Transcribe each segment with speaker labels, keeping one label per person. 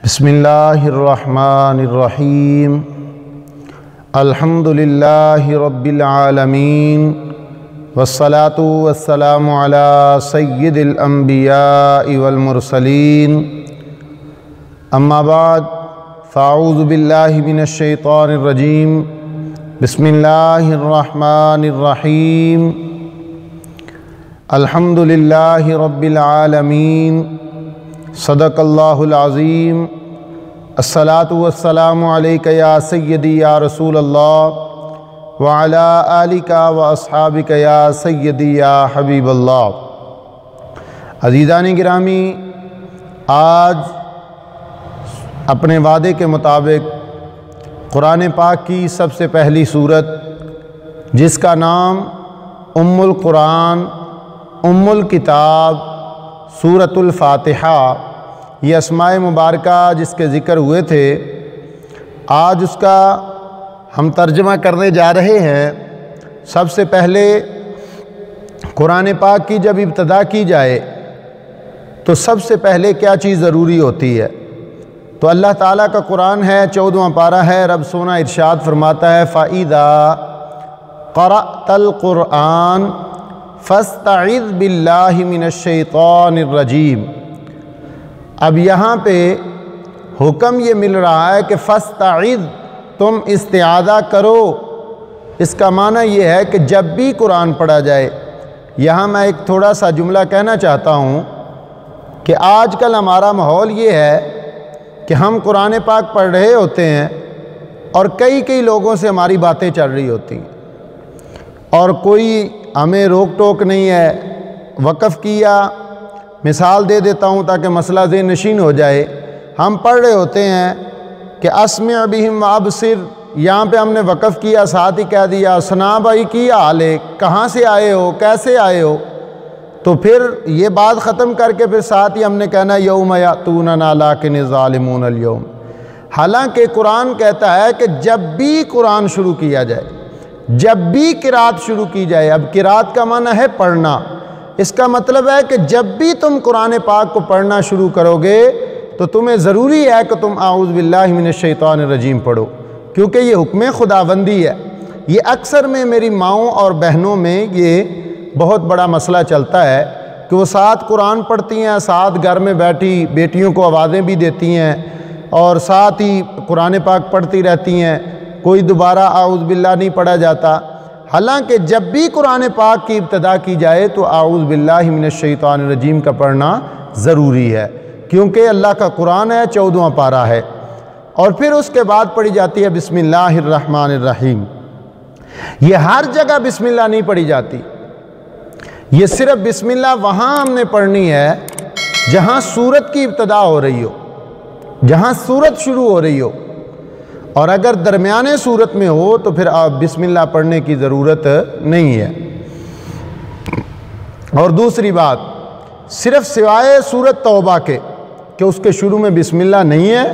Speaker 1: بسم اللہ الرحمن الرحیم الحمد للہ رب العالمین والصلاة والسلام علی سید الانبیاء والمرسلین اما بعد فاعوذ باللہ من الشیطان الرجیم بسم اللہ الرحمن الرحیم الحمد للہ رب العالمین صدق اللہ العظیم الصلاۃ والسلام علیک یا سیدی یا رسول اللہ وعلی آلک و اصحابک یا سیدی یا حبیب اللہ۔ عزیزان گرامی، آج اپنے وعدے کے مطابق قرآن پاک کی سب سے پہلی سورت، جس کا نام ام القرآن ام الکتاب سورۃ الفاتحہ، یہ اسماء مبارکہ جس کے ذکر ہوئے تھے، آج اس کا ہم ترجمہ کرنے جا رہے ہیں۔ سب سے پہلے قرآن پاک کی جب ابتدا کی جائے تو سب سے پہلے کیا چیز ضروری ہوتی ہے؟ تو اللہ تعالیٰ کا قرآن ہے، 14واں پارہ ہے، رب سونا ارشاد فرماتا ہے فَإِذَا قَرَأْتَ الْقُرْآنَ فَاسْتَعِذْ بِاللَّهِ مِنَ الشَّيْطَانِ الرَّجِيمِ۔ اب یہاں پہ حکم یہ مل رہا ہے کہ فَاسْتَعِذْ، تم استعاذہ کرو۔ اس کا معنی یہ ہے کہ جب بھی قرآن پڑھا جائے، یہاں میں ایک تھوڑا سا جملہ کہنا چاہتا ہوں کہ آج کل ہمارا ماحول یہ ہے کہ ہم قرآن پاک پڑھ رہے ہوتے ہیں اور کئی لوگوں سے ہماری باتیں چل رہی ہوتی ہیں اور کوئی ہمیں روک ٹوک نہیں ہے۔ وقف کیا، مثال دے دیتا ہوں تاکہ مسئلہ ذہن نشین ہو جائے۔ ہم پڑھ رہے ہوتے ہیں کہ اسمع بہم وابصر، یہاں پہ ہم نے وقف کیا، ساتھ ہی کہہ دیا سنا بھائی کی حال ہے، کہاں سے آئے ہو، کیسے آئے ہو، تو پھر یہ بات ختم کر کے پھر ساتھ ہی ہم نے کہنا یوم یاتوننا لیکن الظالمون اليوم۔ حالانکہ قرآن کہتا ہے کہ جب بھی قرآن شروع کیا جائے، جب بھی قرات شروع کی جائے، اب قرات کا معنی ہے پڑھنا، اس کا مطلب ہے کہ جب بھی تم قرآن پاک کو پڑھنا شروع کرو گے تو تمہیں ضروری ہے کہ تم اعوذ باللہ من الشیطان الرجیم پڑھو، کیونکہ یہ حکم خداوندی ہے۔ یہ اکثر میں میری ماؤں اور بہنوں میں یہ بہت بڑا مسئلہ چلتا ہے کہ وہ ساتھ قرآن پڑھتی ہیں، ساتھ گھر میں بیٹھی بیٹیوں کو آوازیں بھی دیتی ہیں اور ساتھ ہی قرآن پاک پڑھتی رہتی ہیں، کوئی دوبارہ اعوذ باللہ نہیں پڑھا جاتا۔ حالانکہ جب بھی قرآن پاک کی ابتدا کی جائے تو اعوذ باللہ من الشیطان الرجیم کا پڑھنا ضروری ہے، کیونکہ اللہ کا قرآن ہے، 14واں پارہ ہے، اور پھر اس کے بعد پڑھی جاتی ہے بسم اللہ الرحمن الرحیم۔ یہ ہر جگہ بسم اللہ نہیں پڑھی جاتی، یہ صرف بسم اللہ وہاں ہم نے پڑھنی ہے جہاں سورت کی ابتدا ہو رہی ہو، جہاں سورت شروع ہو رہی ہو، اور اگر درمیانے صورت میں ہو تو پھر آپ بسم اللہ پڑھنے کی ضرورت نہیں ہے۔ اور دوسری بات، صرف سوائے سورت توبہ کے کہ اس کے شروع میں بسم اللہ نہیں ہے،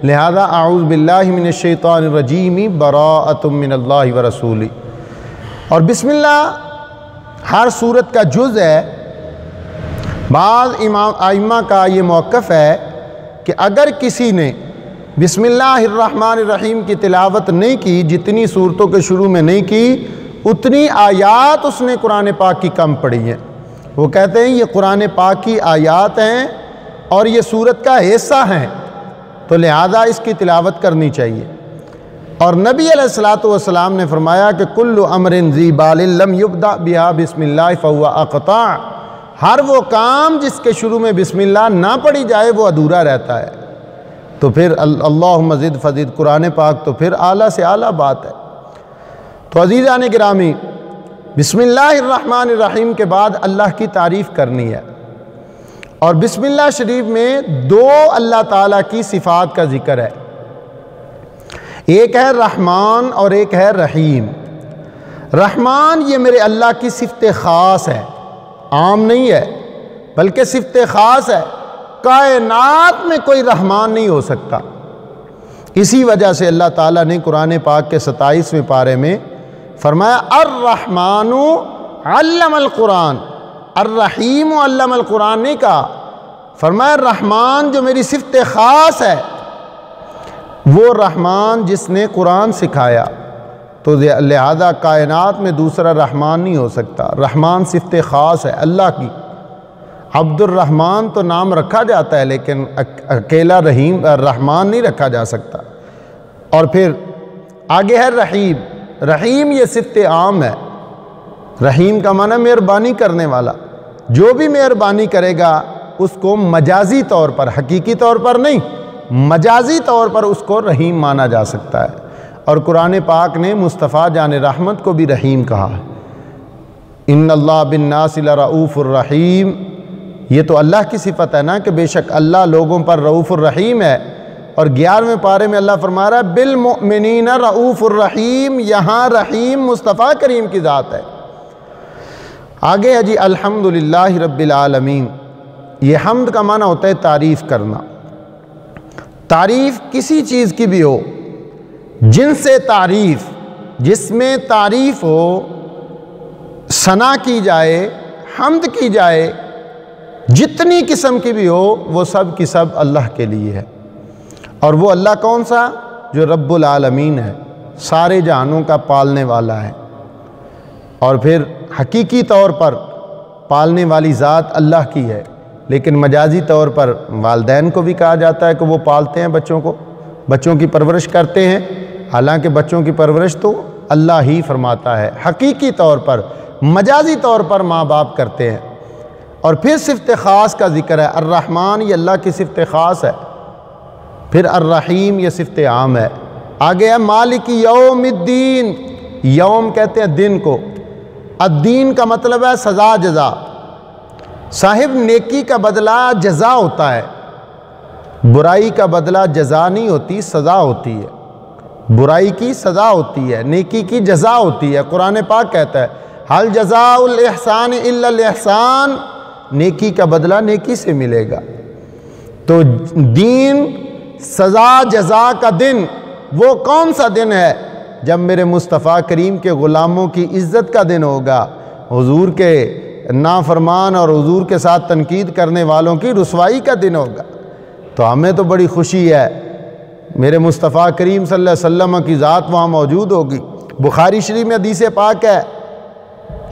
Speaker 1: لہذا اعوذ باللہ من الشیطان الرجیم براءۃ من اللہ ورسولہ۔ اور بسم اللہ ہر سورت کا جز ہے۔ بعض ائمہ کا یہ موقف ہے کہ اگر کسی نے بسم اللہ الرحمن الرحیم کی تلاوت نہیں کی، جتنی صورتوں کے شروع میں نہیں کی، اتنی آیات اس نے قرآن پاک کی کم پڑھی ہیں۔ وہ کہتے ہیں یہ قرآن پاک کی آیات ہیں اور یہ صورت کا حصہ ہیں، تو لہذا اس کی تلاوت کرنی چاہیے۔ اور نبی علیہ السلام نے فرمایا کہ کل امر ذی بال لم یبدأ بہا بسم اللہ فہو اقطاع، ہر وہ کام جس کے شروع میں بسم اللہ نہ پڑھی جائے وہ ادھورا رہتا ہے۔ تو پھر اللہم زد فزد قرآن پاک تو پھر اعلیٰ سے اعلیٰ بات ہے۔ تو عزیزان گرامی، بسم اللہ الرحمن الرحیم کے بعد اللہ کی تعریف کرنی ہے، اور بسم اللہ شریف میں دو اللہ تعالیٰ کی صفات کا ذکر ہے، ایک ہے رحمان اور ایک ہے رحیم۔ رحمان یہ میرے اللہ کی صفت خاص ہے، عام نہیں ہے بلکہ صفت خاص ہے، کائنات میں کوئی رحمان نہیں ہو سکتا۔ اسی وجہ سے اللہ تعالیٰ نے قرآن پاک کے 27ویں پارے میں فرمایا الرحمن علم القرآن، الرحیم علم القرآن نہیں کہا، فرمایا رحمان جو میری صفت خاص ہے وہ رحمان جس نے قرآن سکھایا، تو لہذا کائنات میں دوسرا رحمان نہیں ہو سکتا۔ رحمان صفت خاص ہے اللہ کی۔ عبد الرحمن تو نام رکھا جاتا ہے لیکن اکیلا رحمان نہیں رکھا جا سکتا۔ اور پھر آگے ہے رحیم۔ رحیم یہ صفت عام ہے۔ رحیم کا معنی مہربانی کرنے والا، جو بھی مہربانی کرے گا اس کو مجازی طور پر، حقیقی طور پر نہیں، مجازی طور پر اس کو رحیم مانا جا سکتا ہے۔ اور قرآن پاک نے مصطفیٰ جان رحمت کو بھی رحیم کہا ہے۔ ان اللہ بالناس لرؤوف الرحیم، یہ تو اللہ کی صفت ہے نا کہ بے شک اللہ لوگوں پر رؤوف الرحیم ہے۔ اور 11ویں پارے میں اللہ فرما رہا ہے بالمؤمنین رؤوف الرحیم، یہاں رحیم مصطفیٰ کریم کی ذات ہے۔ آگے ہے جی الحمدللہ رب العالمین۔ یہ حمد کا معنی ہوتا ہے تعریف کرنا۔ تعریف کسی چیز کی بھی ہو، جن سے تعریف، جس میں تعریف ہو، ثنا کی جائے، حمد کی جائے، جتنی قسم کی بھی ہو، وہ سب کی سب اللہ کے لیے ہے۔ اور وہ اللہ کون سا؟ جو رب العالمین ہے، سارے جہانوں کا پالنے والا ہے۔ اور پھر حقیقی طور پر پالنے والی ذات اللہ کی ہے، لیکن مجازی طور پر والدین کو بھی کہا جاتا ہے کہ وہ پالتے ہیں بچوں کو، بچوں کی پرورش کرتے ہیں، حالانکہ بچوں کی پرورش تو اللہ ہی فرماتا ہے۔ حقیقی طور پر، مجازی طور پر ماں باپ کرتے ہیں۔ اور پھر صفت خاص کا ذکر ہے۔ الرحمن یہ اللہ کی صفت خاص ہے، پھر الرحیم یہ صفت عام ہے۔ آگے ہے مالک یوم الدین۔ یوم کہتے ہیں دن کو، الدین کا مطلب ہے سزا جزا۔ صاحب نیکی کا بدلہ جزا ہوتا ہے، برائی کا بدلہ جزا نہیں ہوتی، سزا ہوتی ہے۔ برائی کی سزا ہوتی ہے، نیکی کی جزا ہوتی ہے۔ قرآن پاک کہتا ہے حل جزاء الاحسان الا الاحسان، نیکی کا بدلہ نیکی سے ملے گا۔ تو دین، سزا جزا کا دن، وہ کون سا دن ہے؟ جب میرے مصطفیٰ کریم کے غلاموں کی عزت کا دن ہوگا، حضور کے نافرمان اور حضور کے ساتھ تنقید کرنے والوں کی رسوائی کا دن ہوگا۔ تو ہمیں تو بڑی خوشی ہے، میرے مصطفیٰ کریم صلی اللہ علیہ وسلم کی ذات وہاں موجود ہوگی۔ بخاری شریف میں حدیث پاک ہے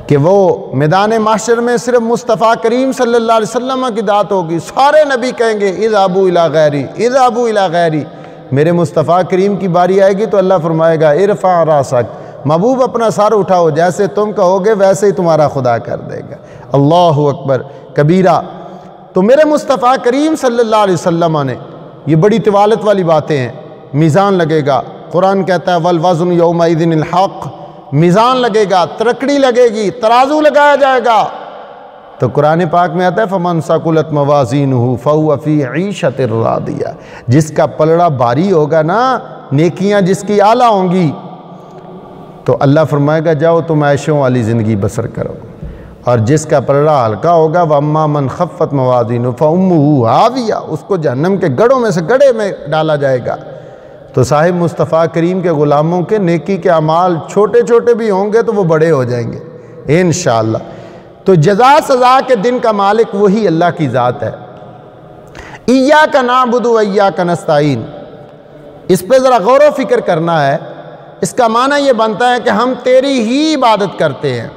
Speaker 1: کہ وہ میدان محشر میں صرف مصطفیٰ کریم صلی اللہ علیہ وسلم کی ذات ہوگی۔ سارے نبی کہیں گے اذهبوا الی غیری، اذهبوا الی غیری۔ میرے مصطفیٰ کریم کی باری آئے گی تو اللہ فرمائے گا ارفع راسک، محبوب اپنا سر اٹھاؤ، جیسے تم کہو گے ویسے ہی تمہارا خدا کر دے گا۔ اللہ اکبر کبیرہ۔ تو میرے مصطفیٰ کریم صلی اللہ علیہ وسلم نے، یہ بڑی طوالت والی باتیں ہیں، میزان لگے گا۔ قرآن کہتا ہے والوزن یومئذ الحق، میزان لگے گا، ترکڑی لگے گی، ترازو لگایا جائے گا۔ تو قرآن پاک میں آتا ہے فمن ثقلت موازینہ فہو فی عیشۃ راضیہ، جس کا پلڑا بھاری ہوگا نا، نیکیاں جس کی اعلیٰ ہوں گی، تو اللہ فرمائے گا جاؤ تم عیشوں والی زندگی بسر کرو۔ اور جس کا پلڑا ہلکا ہوگا وَأَمَّا مَنْ خَفَّتْ مَوَازِينُهُ فَأُمُّهُ ہاویہ، اس کو جہنم کے گڑھوں میں سے گڑھے میں ڈالا جائے گا۔ تو صاحب مصطفیٰ کریم کے غلاموں کے نیکی کے اعمال چھوٹے چھوٹے بھی ہوں گے تو وہ بڑے ہو جائیں گے انشاءاللہ۔ تو جزا سزا کے دن کا مالک وہی اللہ کی ذات ہے۔ ایاک نعبد و ایاک نستعین، اس پہ ذرا غور و فکر کرنا ہے۔ اس کا معنی یہ بنتا ہے کہ ہم تیری ہی عبادت کرتے ہیں،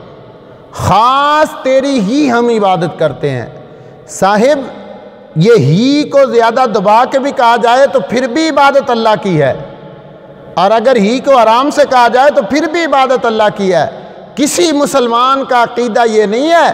Speaker 1: خاص تیری ہی ہم عبادت کرتے ہیں۔ صاحب یہ ہی کو زیادہ دبا کے بھی کہا جائے تو پھر بھی عبادت اللہ کی ہے، اور اگر ہی کو آرام سے کہا جائے تو پھر بھی عبادت اللہ کی ہے۔ کسی مسلمان کا عقیدہ یہ نہیں ہے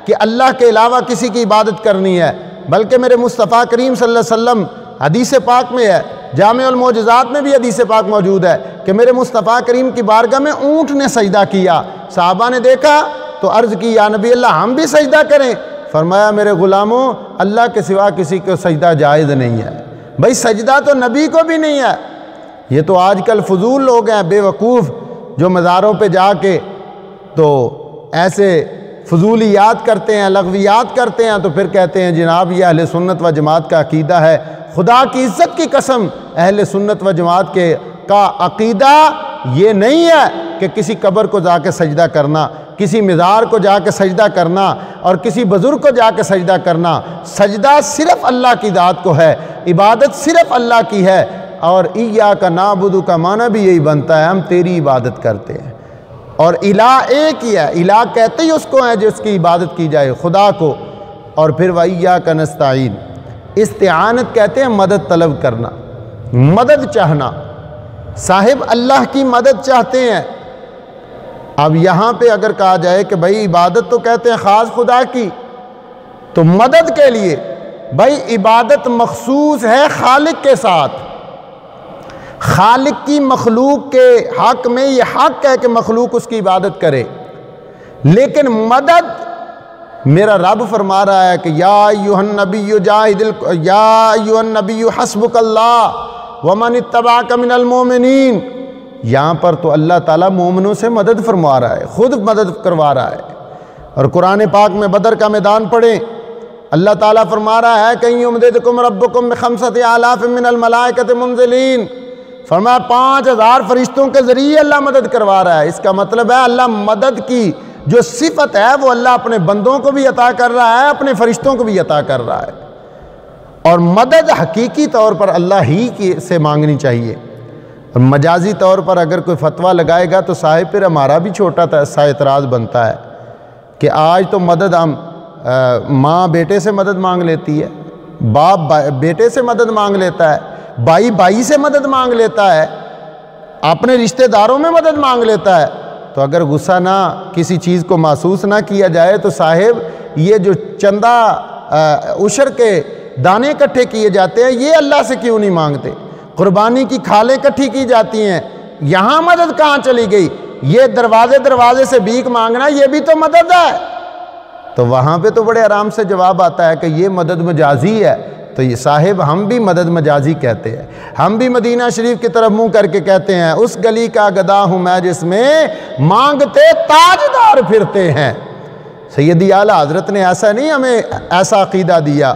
Speaker 1: کہ اللہ کے علاوہ کسی کی عبادت کرنی ہے، بلکہ میرے مصطفیٰ کریم صلی اللہ علیہ وسلم حدیث پاک میں ہے، جامع المعجزات میں بھی حدیث پاک موجود ہے کہ میرے مصطفیٰ کریم کی بارگاہ میں اونٹ نے سجدہ کیا۔ صحابہ نے دیکھا تو عرض کی یا نبی اللہ ہم بھی سجدہ کریں؟ فرمایا میرے غلاموں اللہ کے سوا کسی کو سجدہ جائز نہیں ہے۔ بھائی سجدہ تو نبی کو بھی نہیں ہے۔ یہ تو آج کل فضول لوگ ہیں، بے وقوف، جو مزاروں پہ جا کے تو ایسے فضولیات کرتے ہیں، لغویات کرتے ہیں، تو پھر کہتے ہیں جناب یہ اہل سنت و جماعت کا عقیدہ ہے۔ خدا کی عزت کی قسم، اہل سنت و جماعت کا عقیدہ یہ نہیں ہے کہ کسی قبر کو جا کے سجدہ کرنا، کسی مزار کو جا کے سجدہ کرنا اور کسی بزرگ کو جا کے سجدہ کرنا، سجدہ صرف اللہ کی ذات کو ہے، عبادت صرف اللہ کی ہے، اور ایاک نعبد کا معنی بھی یہی بنتا ہے، ہم تیری عبادت کرتے ہیں، اور الہ ایک ہی ہے، الہ کہتے ہی اس کو ہے جس کی عبادت کی جائے، خدا کو، اور پھر وَإِيَّاكَ نَسْتَعِينُ، استعانت کہتے ہیں مدد طلب کرنا، مدد چاہنا، صاحب اللہ کی مدد چاہتے ہیں۔ اب یہاں پہ اگر کہا جائے کہ بھائی عبادت تو کہتے ہیں خاص خدا کی، تو مدد کے لیے بھائی عبادت مخصوص ہے خالق کے ساتھ، خالق کی مخلوق کے حق میں یہ حق ہے کہ مخلوق اس کی عبادت کرے، لیکن مدد میرا رب فرما رہا ہے کہ یا ایھا النبی حسبک اللہ ومن اتبعک من المؤمنین، یہاں پر تو اللہ تعالیٰ مومنوں سے مدد فرما رہا ہے، خود مدد کروا رہا ہے۔ اور قرآن پاک میں بدر کا میدان پڑھیں، اللہ تعالیٰ فرما رہا ہے کہ یمددکم ربکم بخمسۃ آلاف من الملائکۃ منزلین، فرمایا 5000 فرشتوں کے ذریعے اللہ مدد کروا رہا ہے۔ اس کا مطلب ہے اللہ مدد کی جو صفت ہے وہ اللہ اپنے بندوں کو بھی عطا کر رہا ہے، اپنے فرشتوں کو بھی عطا کر رہا ہے، اور مدد حقیقی طور پر اللہ ہی کی سے مانگنی چاہیے۔ اور مجازی طور پر اگر کوئی فتویٰ لگائے گا تو صاحب پھر ہمارا بھی چھوٹا سا اعتراض بنتا ہے کہ آج تو مدد ہم ماں بیٹے سے مدد مانگ لیتی ہے، باپ بیٹے سے مدد مانگ لیتا ہے، بھائی سے مدد مانگ لیتا ہے، اپنے رشتہ داروں میں مدد مانگ لیتا ہے۔ تو اگر غصہ نہ کسی چیز کو محسوس نہ کیا جائے تو صاحب یہ جو چندہ عشر کے دانے اکٹھے کیے جاتے ہیں یہ اللہ سے کیوں نہیں مانگتے؟ قربانی کی کھالیں اکٹھی کی جاتی ہیں، یہاں مدد کہاں چلی گئی؟ یہ دروازے سے بھیک مانگنا یہ بھی تو مدد ہے۔ تو وہاں پہ تو بڑے آرام سے جواب آتا ہے کہ یہ مدد مجازی ہے۔ تو یہ صاحب ہم بھی مدد مجازی کہتے ہیں، ہم بھی مدینہ شریف کی طرف منہ کر کے کہتے ہیں اس گلی کا گدا ہوں میں جس میں مانگتے تاجدار پھرتے ہیں۔ سیدی اعلیٰ حضرت نے ایسا نہیں ہمیں ایسا عقیدہ دیا،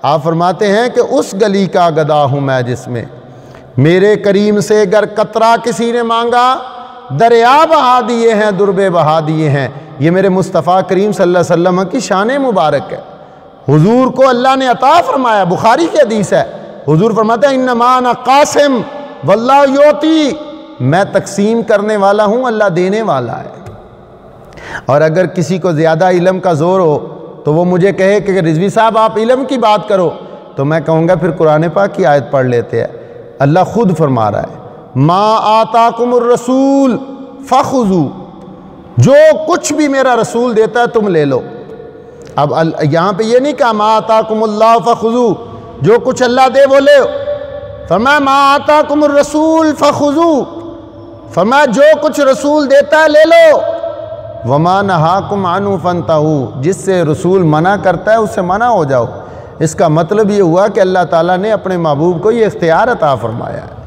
Speaker 1: آپ فرماتے ہیں کہ اس گلی کا گدا ہوں میں جس میں میرے کریم سے گر قطرہ کسی نے مانگا دریا بہا دیے ہیں، دربے بہا دیے ہیں۔ یہ میرے مصطفیٰ کریم صلی اللہ علیہ وسلم کی شان مبارک ہے، حضور کو اللہ نے عطا فرمایا، بخاری کی حدیث ہے، حضور فرماتے ہیں انما انا قاسم واللہ یعطی، میں تقسیم کرنے والا ہوں، اللہ دینے والا ہے۔ اور اگر کسی کو زیادہ علم کا زور ہو تو وہ مجھے کہے کہ رضوی صاحب آپ علم کی بات کرو، تو میں کہوں گا پھر قرآن پاک کی آیت پڑھ لیتے ہیں۔ اللہ خود فرما رہا ہے ما آتاکم الرسول فخذوا، جو کچھ بھی میرا رسول دیتا ہے تم لے لو۔ اب یہاں پہ یہ نہیں کہا ما آتاکم اللہ فخذوا، جو کچھ اللہ دے وہ لے، فرمایا ما آتاکم الرسول فخذوا، فرمایا جو کچھ رسول دیتا ہے لے لو، وما نہاکم عنہ فانتہوا، جس سے رسول منع کرتا ہے اس سے منع ہو جاؤ۔ اس کا مطلب یہ ہوا کہ اللہ تعالیٰ نے اپنے محبوب کو یہ اختیار عطا فرمایا ہے۔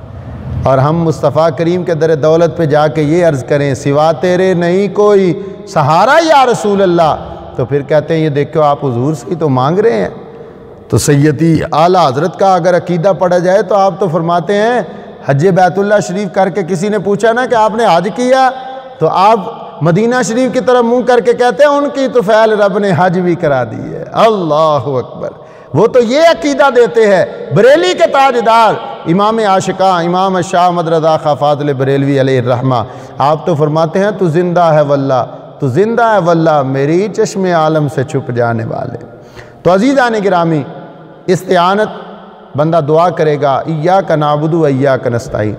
Speaker 1: اور ہم مصطفیٰ کریم کے در دولت پہ جا کے یہ عرض کریں سوا تیرے نہیں کوئی سہارا یا رسول اللہ، تو پھر کہتے ہیں یہ دیکھو آپ حضور سے ہی تو مانگ رہے ہیں۔ تو سیدی اعلیٰ حضرت کا اگر عقیدہ پڑھا جائے تو آپ تو فرماتے ہیں حج بیت اللہ شریف کر کے کسی نے پوچھا نا کہ آپ نے حج کیا، تو آپ مدینہ شریف کی طرف منہ کر کے کہتے ہیں ان کی تو فعل رب نے حج بھی کرا دی ہے۔ اللہ اکبر، وہ تو یہ عقیدہ دیتے ہیں۔ بریلی کے تاجدار امام عاشقاں امام شاہ احمد رضا خاں فاضل بریلوی علیہ الرحمہ، آپ تو فرماتے ہیں تو زندہ ہے واللہ، تو زندہ ہے واللہ میری چشم عالم سے چھپ جانے والے۔ تو عزیزان گرامی، استعانت بندہ دعا کرے گا ایاک نعبد و ایاک نستعین،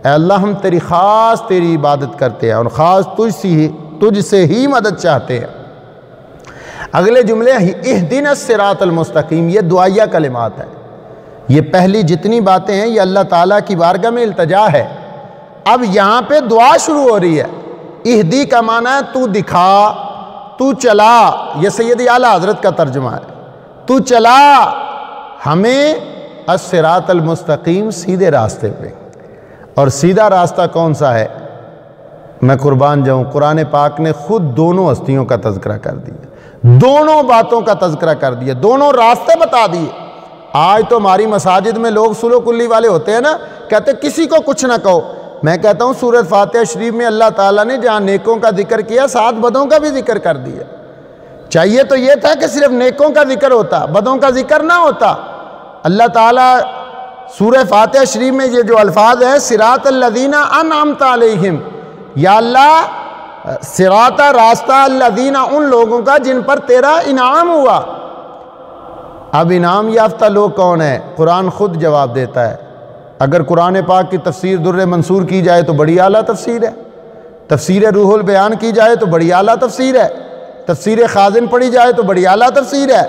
Speaker 1: اے اللہ ہم تیری خاص تیری عبادت کرتے ہیں اور خاص تجھ سے ہی مدد چاہتے ہیں۔ اگلے جملے اہدنا الصراط المستقیم، یہ دعائیہ کلمات ہیں، یہ پہلی جتنی باتیں ہیں یہ اللہ تعالیٰ کی بارگاہ میں التجا ہے۔ اب یہاں پہ دعا شروع ہو رہی ہے۔ اہدی کا معنی ہے تو دکھا، تو چلا، یہ سیدی اعلیٰ حضرت کا ترجمہ ہے، تو چلا ہمیں الصراط المستقیم، سیدھے راستے پہ۔ اور سیدھا راستہ کون سا ہے؟ میں قربان جاؤں، قرآن پاک نے خود دونوں ہستیوں کا تذکرہ کر دیا، دونوں باتوں کا تذکرہ کر دیا، دونوں راستے بتا دیے۔ آج تو ہماری مساجد میں لوگ سلو کلی والے ہوتے ہیں نا، کہتے کسی کو کچھ نہ کہو، میں کہتا ہوں سورۃ فاتحہ شریف میں اللہ تعالیٰ نے جہاں نیکوں کا ذکر کیا 7 بدوں کا بھی ذکر کر دیا۔ چاہیے تو یہ تھا کہ صرف نیکوں کا ذکر ہوتا، بدوں کا ذکر نہ ہوتا۔ اللہ تعالیٰ سورہ فاتحہ شریف میں یہ جو الفاظ ہے صراط الذین انعمت علیہم، یا اللہ صراط راستہ الذین ان لوگوں کا جن پر تیرا انعام ہوا۔ اب انعام یافتہ لوگ کون ہیں؟ قرآن خود جواب دیتا ہے۔ اگر قرآن پاک کی تفسیر در منصور کی جائے تو بڑی اعلیٰ تفسیر ہے، تفسیر روح البیان کی جائے تو بڑی اعلیٰ تفسیر ہے، تفسیر خازن پڑھی جائے تو بڑی اعلیٰ تفسیر ہے۔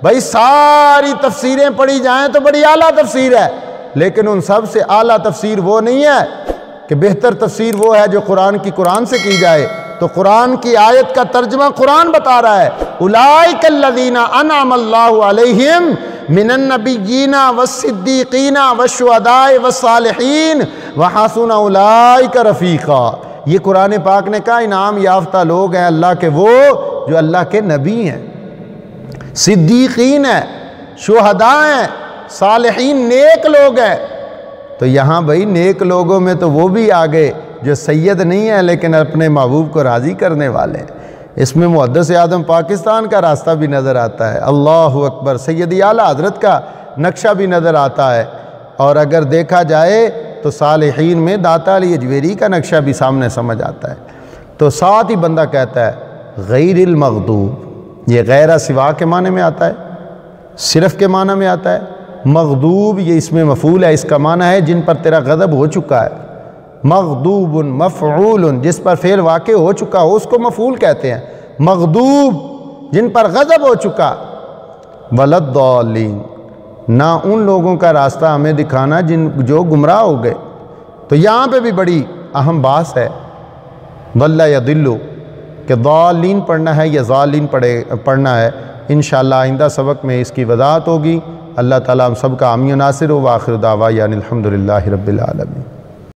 Speaker 1: بھائی ساری تفسیریں پڑھی جائیں تو بڑی اعلیٰ تفسیر ہے، لیکن ان سب سے اعلیٰ تفسیر وہ نہیں ہے کہ بہتر تفسیر وہ ہے جو قرآن کی قرآن سے کی جائے۔ تو قرآن کی آیت کا ترجمہ قرآن بتا رہا ہے، اولئک الذین انعم اللہ علیہم من النبیین والصدیقین والشہداء والصالحین وحسن اولئک رفیقا۔ یہ قرآن پاک نے کہا انعام یافتہ لوگ ہیں اللہ کے وہ جو اللہ کے نبی ہیں، صدیقین ہیں، شہداء ہیں، صالحین نیک لوگ ہیں۔ تو یہاں بھائی نیک لوگوں میں تو وہ بھی آگے جو سید نہیں ہیں لیکن اپنے محبوب کو راضی کرنے والے ہیں۔ اس میں محدث اعظم پاکستان کا راستہ بھی نظر آتا ہے، اللہ اکبر، سیدی اعلیٰ حضرت کا نقشہ بھی نظر آتا ہے، اور اگر دیکھا جائے تو صالحین میں داتا علی اجویری کا نقشہ بھی سامنے سمجھ آتا ہے۔ تو ساتھ ہی بندہ کہتا ہے غیر المغضوب، یہ غیر سوا کے معنی میں آتا ہے، صرف کے معنی میں آتا ہے۔ مغضوب یہ اس میں مفعول ہے، اس کا معنی ہے جن پر تیرا غضب ہو چکا ہے۔ مغضوب مفعول، جس پر فعل واقع ہو چکا ہو اس کو مفعول کہتے ہیں۔ مغضوب جن پر غضب ہو چکا۔ ولضالین، نہ ان لوگوں کا راستہ ہمیں دکھانا جو گمراہ ہو گئے۔ تو یہاں پہ بھی بڑی اہم بات ہے، ضل یضل، کہ ضالین پڑھنا ہے یا ضالین پڑھنا ہے۔ انشاءاللہ آئندہ سبق میں اس کی وضاحت ہوگی۔ اللہ تعالیٰ ہم سب کا حامی و ناصر ہو، وآخر دعوانا الحمدللہ رب العالمین۔